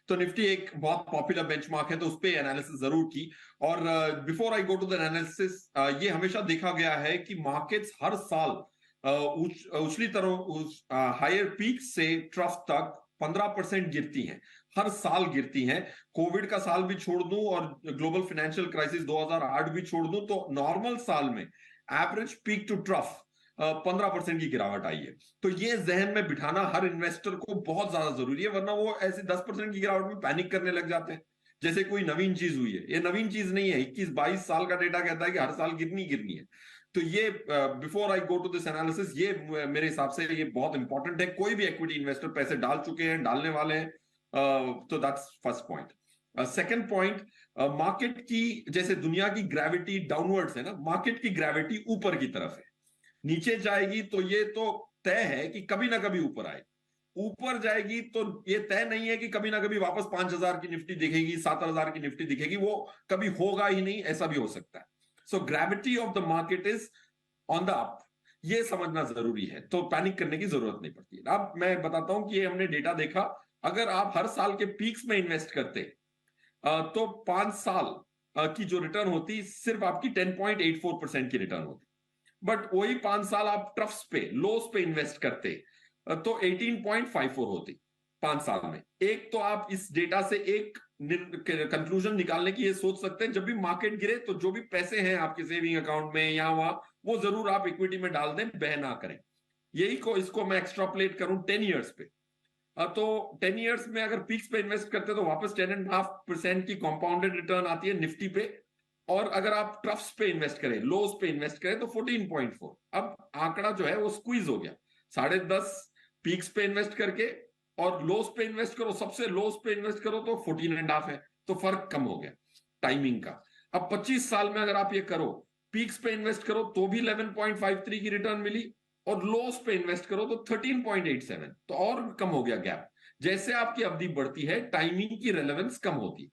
तो निफ्टी एक बहुत पॉपुलर बेंचमार्क है, तो उस पे एनालिसिस जरूर की। और before I go to the analysis, ये हमेशा देखा गया है कि मार्केट्स हर साल उछली तरह हायर पीक से ट्रफ तक 15% गिरती हैं, हर साल गिरती हैं। कोविड का साल भी छोड़ दूं और ग्लोबल फाइनेंशियल क्राइसिस 2008 भी छोड़ दूं, तो नॉर्मल साल में एवरेज पीक टू ट्रफ 15% की गिरावट आई है। तो ये जहन में बिठाना हर इन्वेस्टर को बहुत ज्यादा जरूरी है, वरना वो ऐसे 10% की गिरावट में पैनिक करने लग जाते हैं जैसे कोई नवीन चीज हुई है। ये नवीन चीज नहीं है, 21-22 साल का डेटा कहता है कि हर साल गिरनी गिरनी है। तो ये before I go to this analysis, ये मेरे हिसाब से ये बहुत इंपॉर्टेंट है। कोई भी इक्विटी इन्वेस्टर पैसे डाल चुके हैं, डालने वाले हैं, तो that's first point. Second point, market की जैसे दुनिया की ग्रेविटी डाउनवर्ड्स है ना, मार्केट की ग्रेविटी ऊपर की तरफ है। नीचे जाएगी तो ये तो तय है कि कभी ना कभी ऊपर आए, ऊपर जाएगी तो ये तय नहीं है कि कभी ना कभी वापस 5,000 की निफ्टी दिखेगी, 7,000 की निफ्टी दिखेगी, वो कभी होगा ही नहीं, ऐसा भी हो सकता है। So gravity of the market is on the up, ये समझना जरूरी है, तो पैनिक करने की जरूरत नहीं पड़ती। अब मैं बताता हूं कि ये हमने डेटा देखा। अगर आप हर साल के पीक्स में इन्वेस्ट करते तो 5 साल की जो रिटर्न होती सिर्फ आपकी 10.84% की रिटर्न होती। बट वही 5 साल आप ट्रफ्स पे, लोस पे इन्वेस्ट करते तो 18.54 होती 5 साल में। एक तो आप इस डेटा से एक कंक्लूजन निकालने की ये सोच सकते हैं, जब भी मार्केट गिरे तो जो भी पैसे हैं आपके सेविंग अकाउंट में या वहां, वो जरूर आप इक्विटी में डाल दें, बह ना करें। यही को इसको मैं एक्स्ट्रापोलेट करूं 10 ईयर्स पे, तो 10 ईयर्स में अगर पीक्स पे इन्वेस्ट करते तो वापस 10.5% की कंपाउंडेड रिटर्न आती है निफ्टी पे। और अगर आप ट्रफ्स पे इन्वेस्ट करें, लोस पे इन्वेस्ट करें, तो 14.4। अब आंकड़ा जो है वो स्क्वीज हो गया, 10.5 पीक्स पे इन्वेस्ट करके और लोस पे इन्वेस्ट करो, सबसे लोस पे इन्वेस्ट करो तो 14.5 है, तो फर्क कम हो गया टाइमिंग का। अब 25 साल में अगर आप ये करो, पीक्स पे इन्वेस्ट करो तो भी 11.53 की रिटर्न मिली, और लॉस पे इन्वेस्ट करो तो 13.87, तो और कम हो गया गैप। जैसे आपकी अवधि बढ़ती है, टाइमिंग की रेलेवेंस कम होती है।